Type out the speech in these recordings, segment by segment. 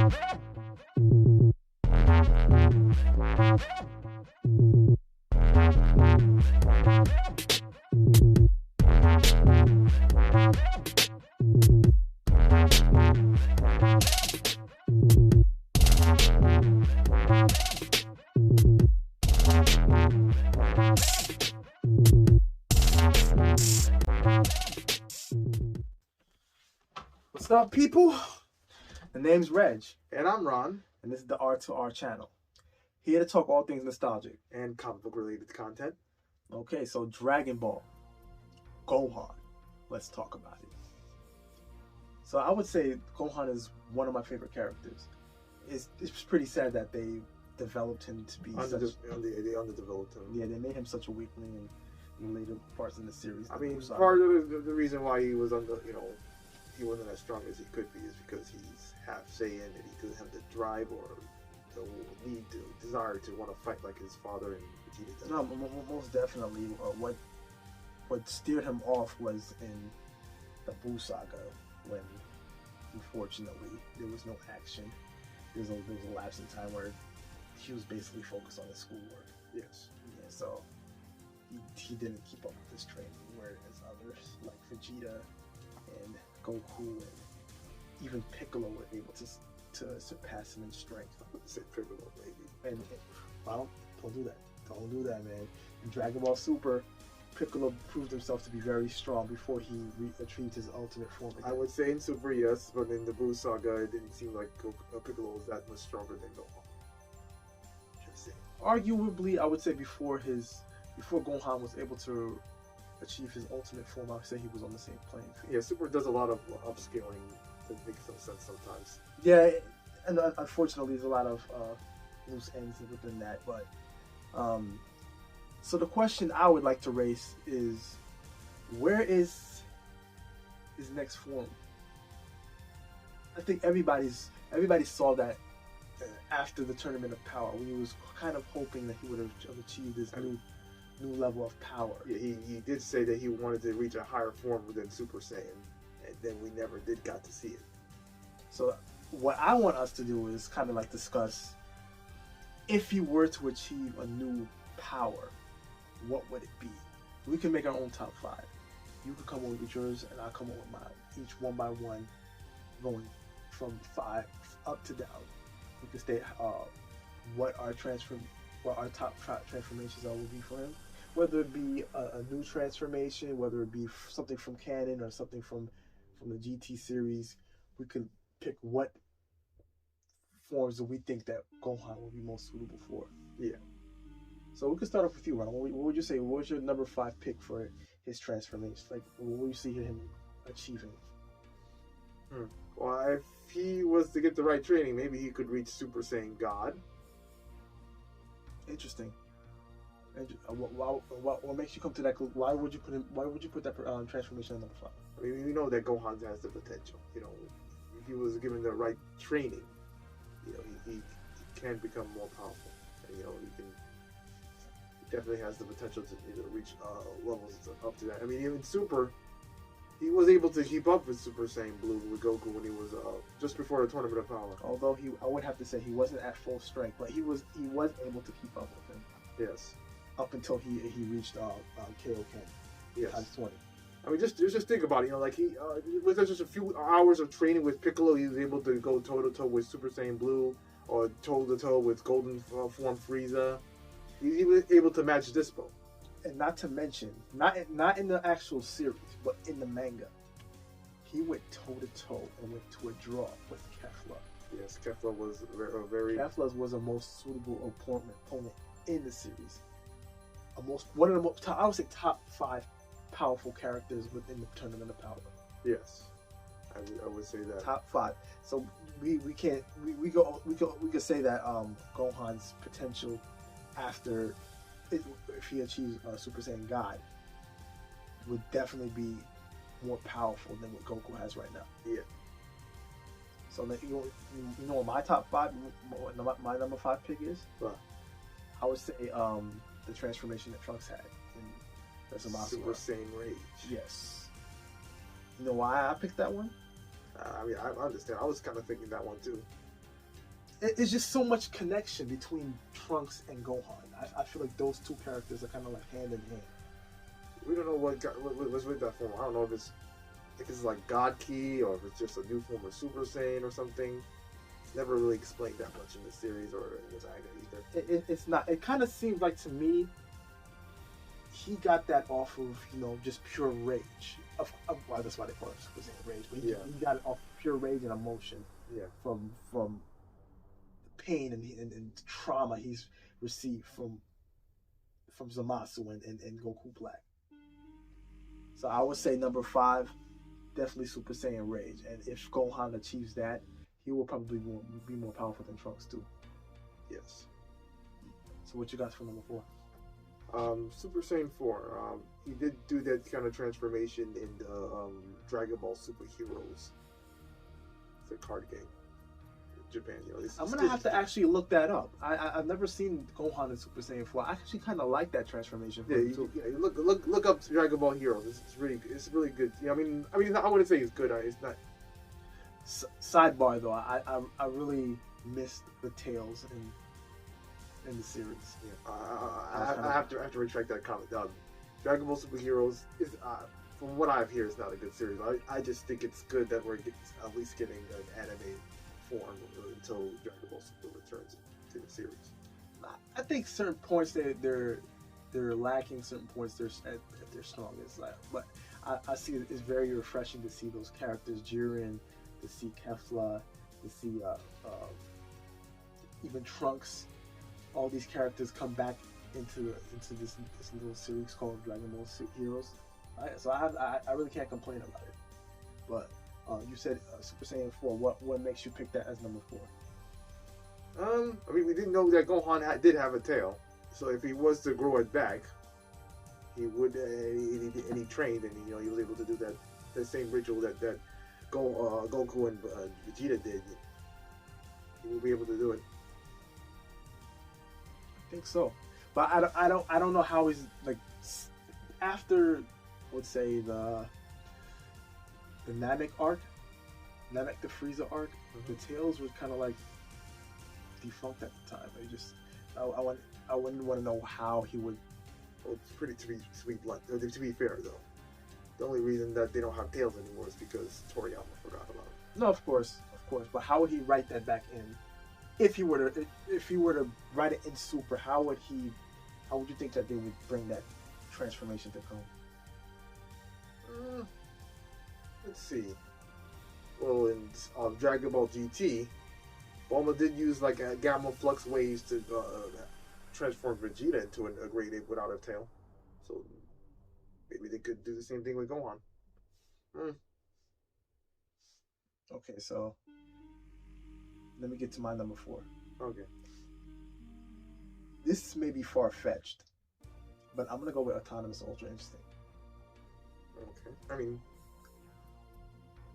What's up, people? The name's Reg, And I'm Ron. and this is the R2R channel. Here to talk all things nostalgic. And comic book related content. Okay, so Dragon Ball, Gohan. Let's talk about it. So I would say Gohan is one of my favorite characters. It's pretty sad that they developed him to be They underdeveloped him. Yeah, they made him such a weakling in later parts in the series. I mean, part of the reason why he was he wasn't as strong as he could be is because he's half Saiyan and he doesn't have the drive or the desire to want to fight like his father and Vegeta does. No, most definitely. What steered him off was in the Buu saga when, unfortunately, there was no action. There was a lapse in time where he was basically focused on his schoolwork. Yes. Yeah, so he didn't keep up with his training, whereas others like Vegeta and Goku and even Piccolo were able to surpass him in strength. I would say Piccolo, maybe. And well, don't do that. Don't do that, man. In Dragon Ball Super, Piccolo proved himself to be very strong before he achieved his ultimate form again. I would say in Super, yes, but in the Buu saga, it didn't seem like Piccolo was that much stronger than Gohan. Arguably, I would say before Gohan was able to achieve his ultimate form, I would say he was on the same plane field. Yeah, Super does a lot of upscaling that makes some sense sometimes. Yeah, and unfortunately, there's a lot of loose ends within that. But so the question I would like to raise is, where is his next form? I think everybody saw that after the Tournament of Power. We was kind of hoping that he would have achieved this new level of power. Yeah, he did say that he wanted to reach a higher form than Super Saiyan, and then we never did got to see it. So what I want us to do is kind of like discuss, if he were to achieve a new power, what would it be? We can make our own top 5. You could come up with yours, and I'll come up with mine. Each one by one, going from 5 up to down. We can state what our top transformations would be for him. Whether it be a new transformation, whether it be something from canon or something from the GT series, we could pick what forms that we think that Gohan would be most suitable for. Yeah. So we could start off with you, Ron. What would you say? What was your number 5 pick for his transformation? Like, what would you see him achieving? Well, if he was to get the right training, maybe he could reach Super Saiyan God. Interesting. And what makes you come to that? Why would you put that transformation at number 5? I mean, we know that Gohan has the potential. You know, if he was given the right training, you know, he can become more powerful. And, you know, he definitely has the potential to reach levels up to that. I mean, even Super, he was able to keep up with Super Saiyan Blue with Goku when he was just before the Tournament of Power. Although I would have to say he wasn't at full strength, but he was able to keep up with him. Yes. Up until he reached Kaioken. Yes. Times 20. I mean, just think about it. You know, like he with just a few hours of training with Piccolo, he was able to go toe to toe with Super Saiyan Blue, or toe to toe with Golden Form Frieza. He was able to match Dispo. And not to mention, not in the actual series, but in the manga, he went toe to toe and went to a draw with Kefla. Yes, Kefla was very. Kefla was a most suitable opponent in the series. One of the most, I would say, top 5 powerful characters within the Tournament of Power. Yes, I would say that. Top 5. So we could say that Gohan's potential after, if he achieves Super Saiyan God, would definitely be more powerful than what Goku has right now. Yeah. So you know what my top 5, my number 5 pick is? What? I would say the transformation that Trunks had in Super Saiyan Rage. Yes. You know why I picked that one? I mean, I understand. I was kind of thinking that one too. it's just so much connection between Trunks and Gohan. I feel like those two characters are kind of like hand in hand. We don't know what was with that form. I don't know if it's like God Key or if it's just a new form of Super Saiyan or something. It's never really explained that much in the series or in the manga either. It's not. It kind of seems like to me he got that off of just pure rage. Well, that's why they call it Super Saiyan rage. But he got it off pure rage and emotion. Yeah. From the pain and trauma he's received from Zamasu and Goku Black. So I would say number 5, definitely Super Saiyan Rage. And if Gohan achieves that, he will probably be more powerful than Trunks too. Yes. So what you got for number 4? Super Saiyan 4. He did do that kind of transformation in the Dragon Ball Super Heroes. It's a card game. Japan, I'm gonna have to actually look that up. I've never seen Gohan in Super Saiyan 4. I actually kind of like that transformation. Look up Dragon Ball Heroes. It's really good. Yeah, I mean, I wouldn't say it's good. It's not. Sidebar though, I really missed the Tails in the series. Yeah, I have to retract that comment. Dragon Ball Super Heroes is, from what I've heard, is not a good series. I just think it's good that we're at least getting an anime form until Dragon Ball Super returns to the series. I think certain points they're lacking, certain points they're at their strongest. But I see it's very refreshing to see those characters, Jiren, to see Kefla, to see even Trunks. All these characters come back into this little series called Dragon Ball Heroes. So I really can't complain about it. But you said Super Saiyan 4. What makes you pick that as number 4? I mean, we didn't know that Gohan did have a tail. So if he was to grow it back, he would. And he trained, and he was able to do that same ritual that Goku and Vegeta did. He will be able to do it. I think so, but I don't know how he's like after, let's say the Namek arc, Namek the Frieza arc. The Tails was kind of like defunct at the time. I wouldn't want to know how he would. Well, it's pretty to be fair though. The only reason that they don't have Tails anymore is because Toriyama forgot about it. No, of course. But how would he write that back in? If he were to write it in Super, how would you think that they would bring that transformation to come? Let's see. Well, in Dragon Ball GT, Bulma did use like a gamma flux waves to transform Vegeta into a great ape without a tail. So maybe they could do the same thing with Gohan. Okay, so let me get to my number 4. Okay. This may be far-fetched, but I'm gonna go with Autonomous Ultra Instinct. Okay. I mean,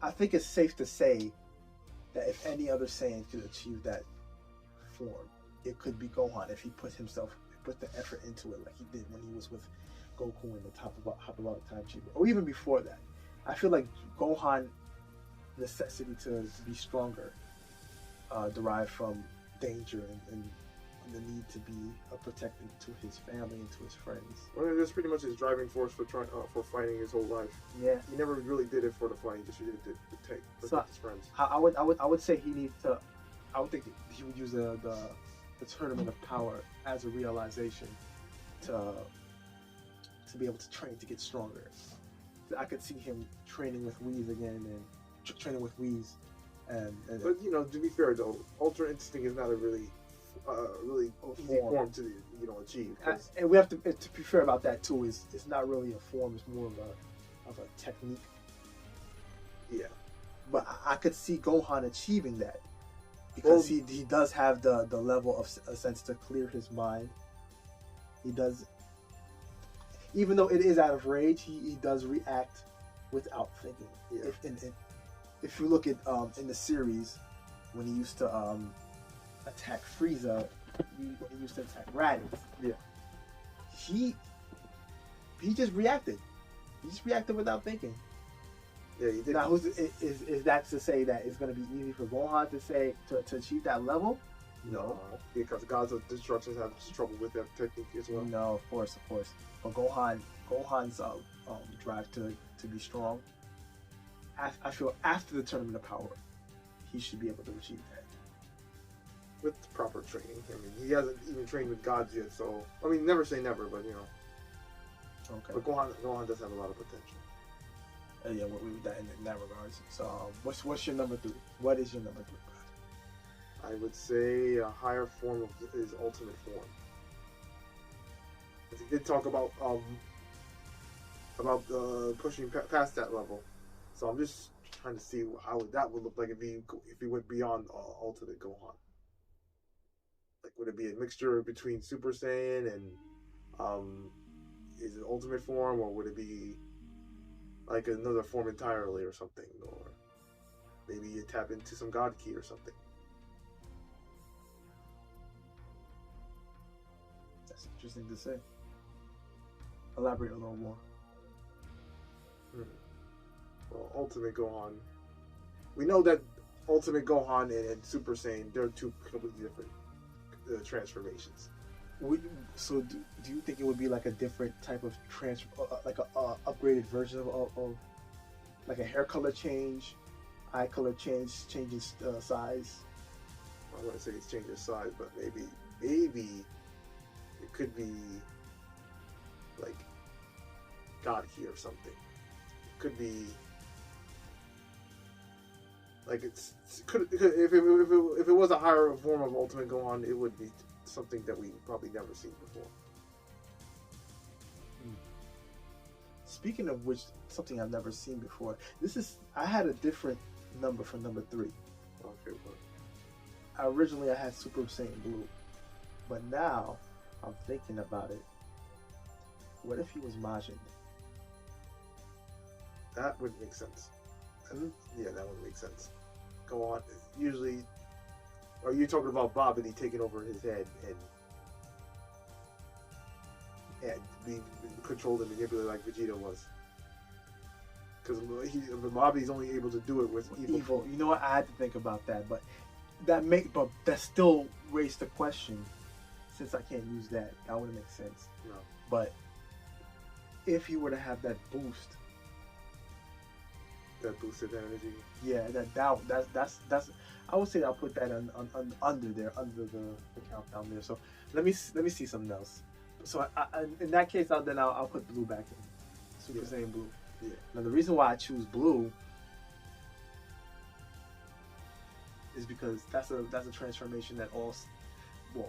I think it's safe to say that if any other Saiyan could achieve that form, it could be Gohan if he put the effort into it like he did when he was with Goku in the top of Time Chamber, or even before that. I feel like Gohan necessity to be stronger derived from danger and the need to be a protector to his family and to his friends. Well, that's pretty much his driving force for fighting his whole life. Yeah, he never really did it for the fighting; just did it to protect his friends. I would say he needs to. I would think he would use the tournament of power as a realization to be able to train to get stronger. I could see him training with Whis again and training with Whis. But to be fair though, Ultra Instinct is not a really easy form to achieve. And we have to be fair about that too. It's not really a form; it's more of a technique. Yeah, but I could see Gohan achieving that because he does have the level of a sense to clear his mind. He does, even though it is out of rage, he does react without thinking. Yeah. If you look at in the series, when he used to attack Frieza, when he used to attack Raditz, he just reacted. He just reacted without thinking. Yeah, he did. Now, is that to say that it's going to be easy for Gohan to achieve that level? No. Because gods of destruction have trouble with that technique as well. No, of course, of course. But Gohan's drive to be strong. I feel after the tournament of power, he should be able to achieve that. With proper training. I mean, he hasn't even trained with gods yet, so I mean, never say never, but you know. Okay. But Gohan does have a lot of potential. Yeah, that in that regards. So, what's your number 3? What is your number 3? I would say a higher form of his ultimate form. He did talk about pushing past that level, so I'm just trying to see how that would look like if he went beyond Ultimate Gohan. Like, would it be a mixture between Super Saiyan and his ultimate form, or would it be like another form entirely, or something, or maybe you tap into some God Ki or something? That's interesting to say. Elaborate a little more. Well, Ultimate Gohan. We know that Ultimate Gohan and Super Saiyan, they're two completely different transformations. So do you think it would be like a different type of like a upgraded version of like a hair color change, eye color change, changing size? I wouldn't say it's changing size, but maybe it could be like God Ki or something. It could be like if it was a higher form of Ultimate Gohan, it would be something that we probably never seen before. Speaking of which, something I've never seen before. I had a different number for number 3. Okay, but Originally I had Super Saiyan Blue, but now I'm thinking about it. What if he was Majin? That would make sense. Yeah, that would make sense. Go on. Usually, are you talking about Babidi taking over his head and being controlled and manipulated like Vegeta was? Because Babidi's only able to do it with evil. You know what? I had to think about that, but that still raised the question. Since I can't use that wouldn't make sense. No. But if he were to have that boost. That boosted energy. Yeah, that's. I would say I'll put that under the countdown there. So let me see something else. So in that case, I'll put Blue back in. Super Saiyan Blue. Yeah. Now the reason why I choose Blue is because that's a transformation that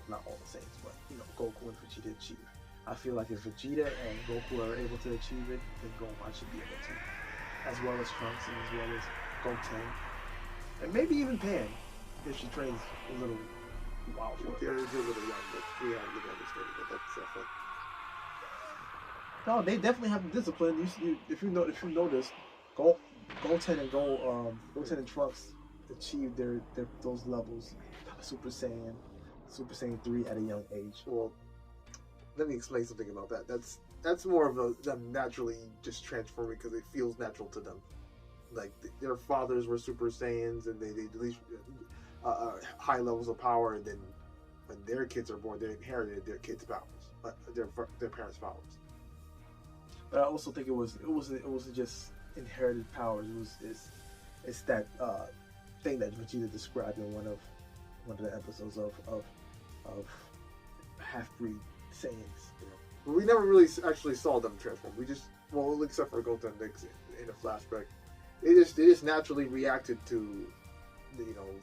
not all the Saiyans, but Goku and Vegeta achieve. I feel like if Vegeta and Goku are able to achieve it, then Gohan should be able to. As well as Trunks and as well as Goten. And maybe even Pan, if she trains a little wild for it. They're a little young, but we have to understand that that's fun. No, they definitely have the discipline. If you notice, Goten and Trunks achieved those levels. Super Saiyan 3 at a young age. Well, let me explain something about that. That's more of them naturally just transforming because it feels natural to them. Like their fathers were Super Saiyans and they reached high levels of power, and then when their kids are born, they inherited their kids' powers, their parents' powers. But I also think it wasn't just inherited powers. It's that thing that Vegeta described in one of the episodes of half-breed Saiyans. But we never really actually saw them transform. We just, except for Goten in a flashback, they just naturally reacted to,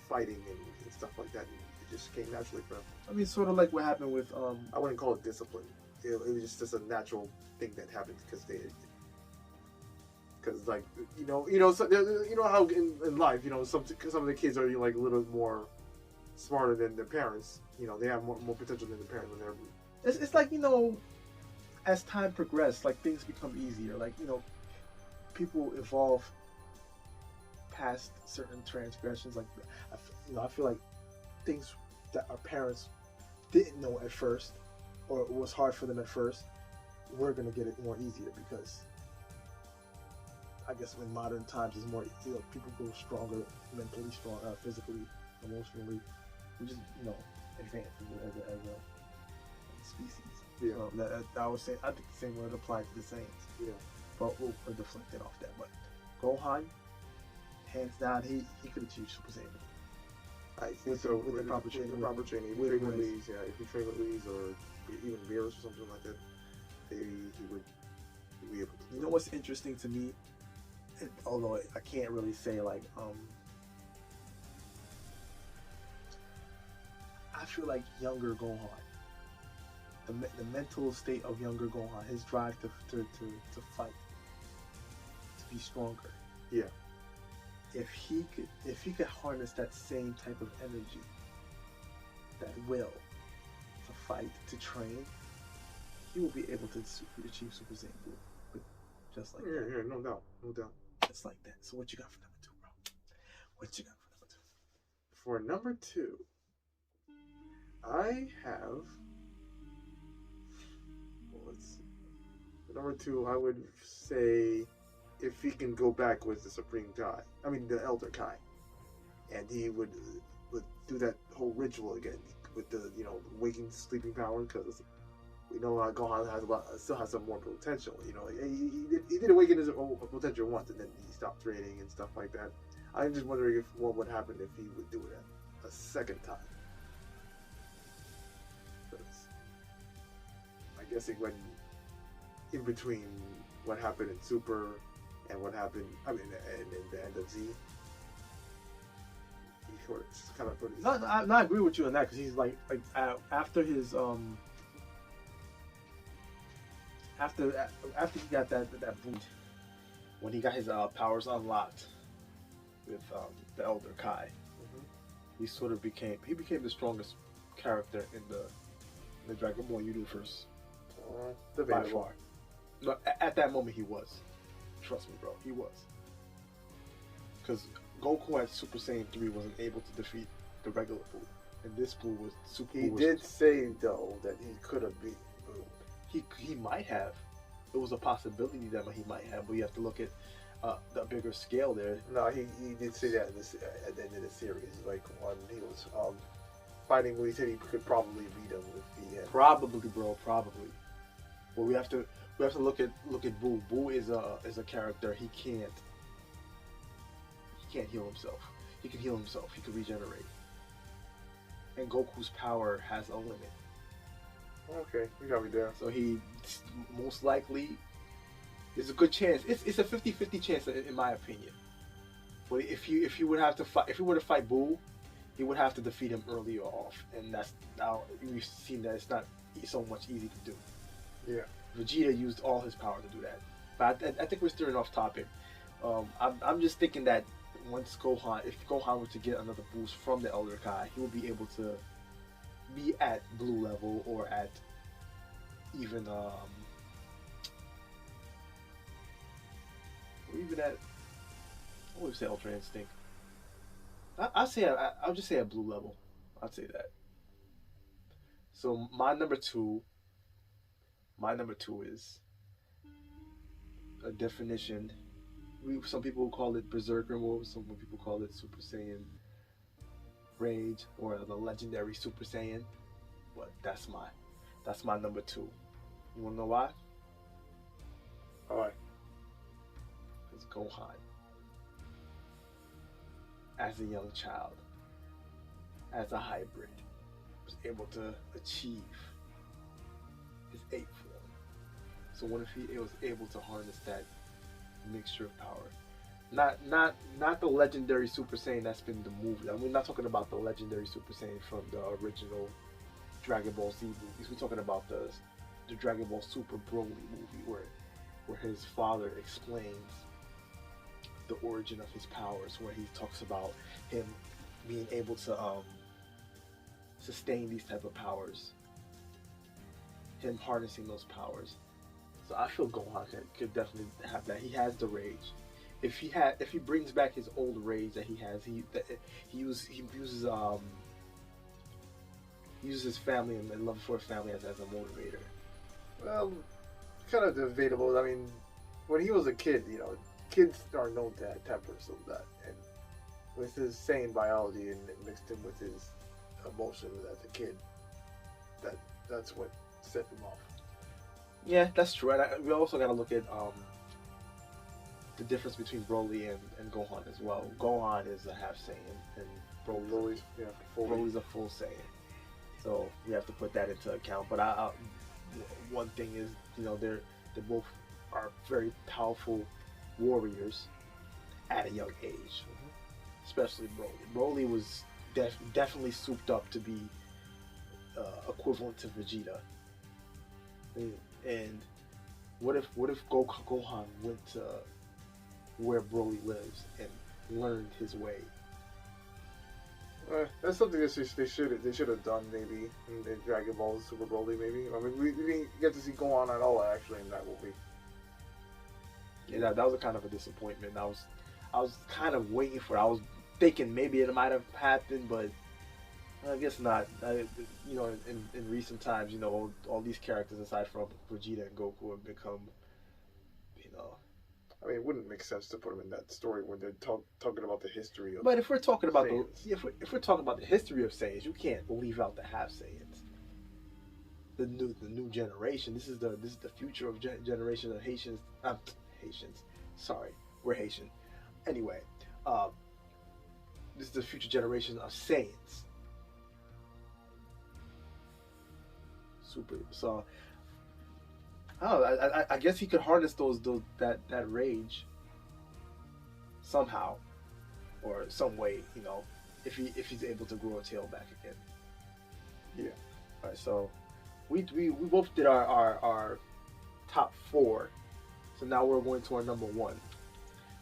fighting and stuff like that. It just came naturally for them. I mean, sort of like what happened with I wouldn't call it discipline. It was just a natural thing that happened because like how in life some of the kids are like a little more smarter than their parents. They have more potential than their parents when they're. It's like as time progressed, like things become easier. Like people evolve past certain transgressions. Like I feel like things that our parents didn't know at first, or it was hard for them at first, we're gonna get it more easier because I guess in modern times is more people grow stronger mentally, physically, emotionally. which is advanced as a species. Yeah. So that I would say I think the same would apply to the Saiyans. Yeah. But we'll deflect it off that. But Gohan, hands down, he could achieve Super Saiyan. I think With so. the proper training. With the proper training. If you train with Lees, yeah. If you train with Lees or even Beerus or something like that, he would be able to. You know what's interesting to me? Although I can't really say like I feel like younger Gohan, the mental state of younger Gohan, his drive to fight, to be stronger. Yeah. If he could harness that same type of energy, that will to fight, to train, he will be able to achieve Super Saiyan Blue. But just like that. Yeah, no doubt. No doubt. Just like that. So what you got for number 2, bro? What you got for number 2? For number 2, I have. Well, let's see. For number 2, I would say if he can go back with the Supreme Kai, the Elder Kai, and he would do that whole ritual again with the waking sleeping power, because we know Gohan still has some more potential. He did awaken his own potential once, and then he stopped training and stuff like that. I'm just wondering what would happen if he would do it a second time. I'm guessing when in between what happened in Super and what happened, in the end of Z, he sort of just kind of put his... No, I agree with you on that, because he's like after his after he got that boot, when he got his powers unlocked with the Elder Kai, he sort of became the strongest character in the Dragon Ball universe by far. No, at that moment he was. Trust me, bro, he was. Because Goku at Super Saiyan 3 wasn't able to defeat the regular Buu, and this Buu was super. He did say though that he could have beat Buu. He might have. It was a possibility that he might have, but you have to look at the bigger scale there. No, he did say that at the end of the series, like when he was fighting Buu, he said he could probably beat him if he had. Probably, bro, probably. But we have to look at Buu. Buu is a character. He can't heal himself. He can heal himself. He can regenerate. And Goku's power has a limit. Okay, you got me there. So he most likely, there's a good chance. It's a 50-50 chance in my opinion. But if he were to fight Buu, he would have to defeat him earlier off, and that's now we've seen that it's not so much easy to do. Yeah. Vegeta used all his power to do that. But I think we're steering off topic. I'm just thinking that if Gohan were to get another boost from the Elder Kai, he would be able to be at Blue level or at even at I would say Ultra Instinct. I'll just say at Blue level. I'd say that. So my number two is a definition. Some people call it Berserker mode, some people call it Super Saiyan Rage or the legendary Super Saiyan. But that's my number 2. You wanna know why? Alright. It's Gohan. As a young child, as a hybrid, was able to achieve his 8th form. So what if he was able to harness that mixture of power? Not the legendary Super Saiyan that's been the movie. I mean, we're not talking about the legendary Super Saiyan from the original Dragon Ball Z movies. We're talking about the Dragon Ball Super Broly movie where his father explains the origin of his powers, where he talks about him being able to sustain these type of powers, him harnessing those powers. So I feel Gohan could definitely have that. He has the rage. If he brings back his old rage that he has, he uses his family and love for his family as a motivator. Well, kind of debatable. I mean, when he was a kid, kids are known to have tempers, so that, and with his Saiyan biology and mixed in with his emotions as a kid. That's what set him off. Yeah, that's true. And we also got to look at the difference between Broly and Gohan as well. Gohan is a half Saiyan, and Broly's Broly's a full Saiyan. So we have to put that into account. But one thing is, they both are very powerful warriors at a young age, especially Broly. Broly was definitely souped up to be equivalent to Vegeta. And what if Gohan went to where Broly lives and learned his way? That's something that they should have done maybe in Dragon Ball Super Broly maybe. I mean, we didn't get to see Gohan at all actually in that movie. Yeah, that was a kind of a disappointment. I was kind of waiting for it. I was thinking maybe it might have happened, but I guess not. In recent times, all these characters aside from Vegeta and Goku have become, I mean, it wouldn't make sense to put them in that story when they're talking about the history of. But if we're talking about Saiyans. if we're talking about the history of Saiyans, you can't leave out the half Saiyans. The new generation. This is the future of generation of Haitians. Haitians. Sorry, we're Haitian. Anyway, this is the future generation of Saiyans. Super. So I don't know. I guess he could harness that rage somehow, or some way. If he's able to grow a tail back again. Yeah. All right. So we both did our top 4. So now we're going to our number 1.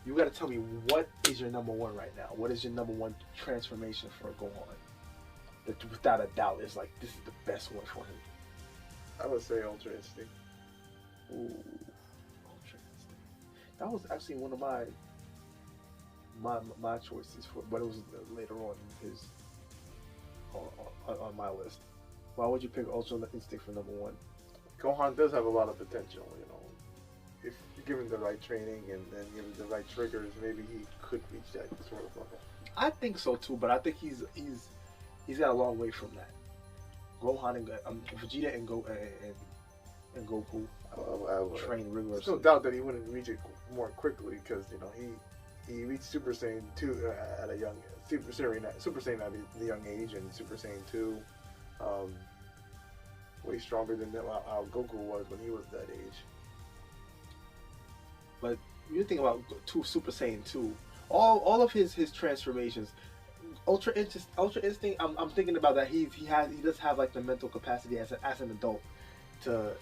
You got to tell me, what is your number 1 right now? What is your number 1 transformation for Gohan? That without a doubt is like, this is the best one for him. I would say Ultra Instinct. Ooh, Ultra Instinct. That was actually one of my choices for, but it was later on in his on my list. Why would you pick Ultra Instinct for number 1? Gohan does have a lot of potential, If given the right training and given the right triggers, maybe he could reach that sort of level. I think so too, but I think he's got a long way from that. Gohan and Vegeta and Goku train rigorously. There's no doubt that he wouldn't reach it more quickly because he reached Super Saiyan 2 at a young Super Saiyan at a young age, and Super Saiyan 2 way stronger than how Goku was when he was that age. But you think about Super Saiyan 2, all of his transformations. Ultra Instinct. I'm thinking about that. He does have like the mental capacity as an adult to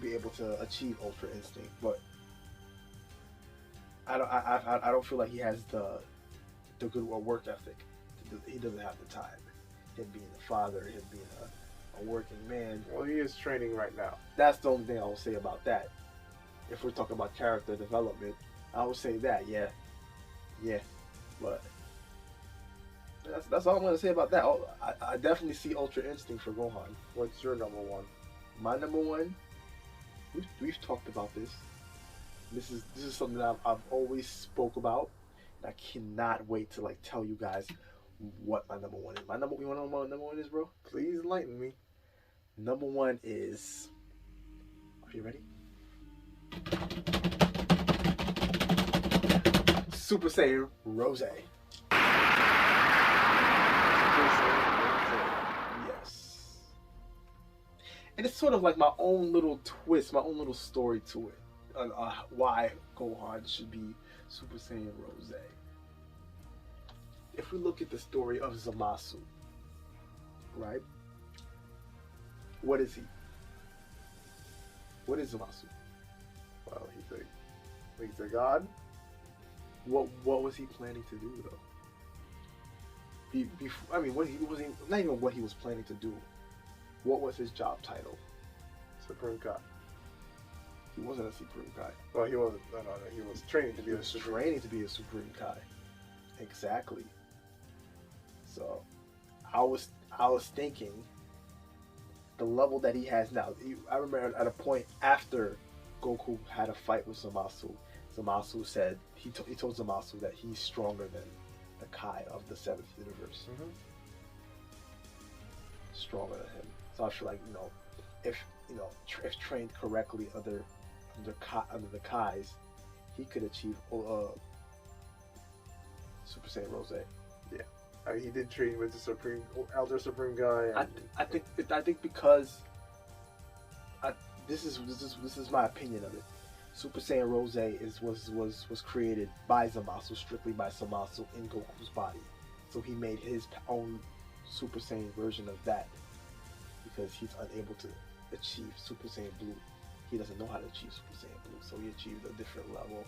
be able to achieve Ultra Instinct, but I don't feel like he has the good work ethic. He doesn't have the time. Him being a father, him being a working man. Well, he is training right now. That's the only thing I will say about that. If we're talking about character development, I would say that, yeah, but. That's all I'm going to say about that. I definitely see Ultra Instinct for Gohan. What's your number 1? My number 1, we've talked about this. This is something that I've always spoke about. And I cannot wait to tell you guys what my number 1 is. You want to know what my number 1 is, bro? Please enlighten me. Number 1 is. Are you ready? Super Saiyan Rose. Yes. And it's sort of like my own little twist, my own little story to it. On why Gohan should be Super Saiyan Rose. If we look at the story of Zamasu, right? What is he? What is Zamasu? Well, he's a god. What was he planning to do though? Not even what he was planning to do. What was his job title? Supreme Kai. He wasn't a Supreme Kai. Well, he wasn't. No. He was training to be a Supreme. Training to be a Supreme Kai. Exactly. So, I was thinking the level that he has now. I remember at a point after Goku had a fight with Zamasu. Zamasu said he told Zamasu that he's stronger than the Kai of the 7th universe. stronger than him. So I feel like if if trained correctly under the Kais, he could achieve Super Saiyan Rose. Yeah, he did train with the Supreme Elder Supreme guy. And, I think because this is my opinion of it. Super Saiyan Rose was created by Zamasu, strictly by Zamasu in Goku's body. So he made his own Super Saiyan version of that because he's unable to achieve Super Saiyan Blue. He doesn't know how to achieve Super Saiyan Blue, so he achieved a different level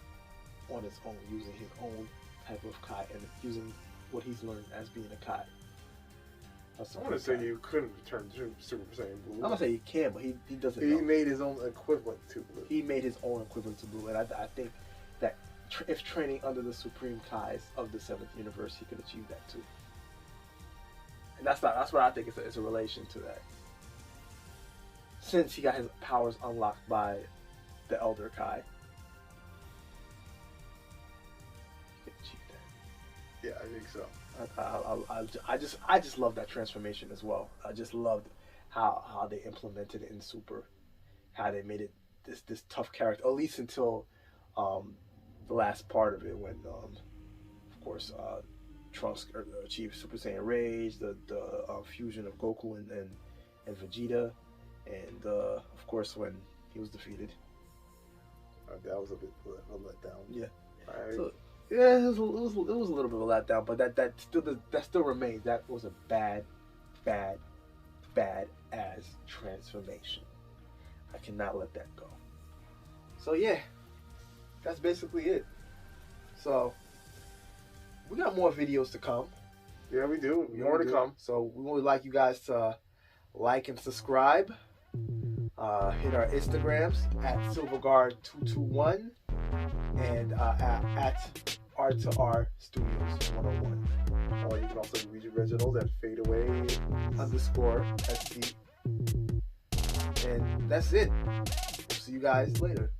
on his own using his own type of Kai and using what he's learned as being a Kai. I want to say you couldn't return to Super Saiyan Blue. I'm gonna say he can, but he doesn't. He know. made his own equivalent to Blue. He made his own equivalent to Blue, and I think that if training under the Supreme Kais of the 7th universe, he could achieve that too. And that's what I think is a relation to that. Since he got his powers unlocked by the Elder Kai, he could achieve that. Yeah, I think so. I just love that transformation as well. I just loved how they implemented it in Super, how they made it this tough character, at least until the last part of it when of course Trunks achieved Super Saiyan Rage, the fusion of Goku and Vegeta, and of course when he was defeated. That was a bit of a letdown. Yeah. So, yeah, it was a little bit of a letdown, but that still remains. That was a bad as transformation. I cannot let that go. So yeah, that's basically it. So we got more videos to come. Yeah, we do. More to come. So we would like you guys to like and subscribe. Hit our Instagrams at SilverGuard221 and at R2R Studios 101. Or you can also reach Reginald at fadeaway_SC. And that's it. We'll see you guys later.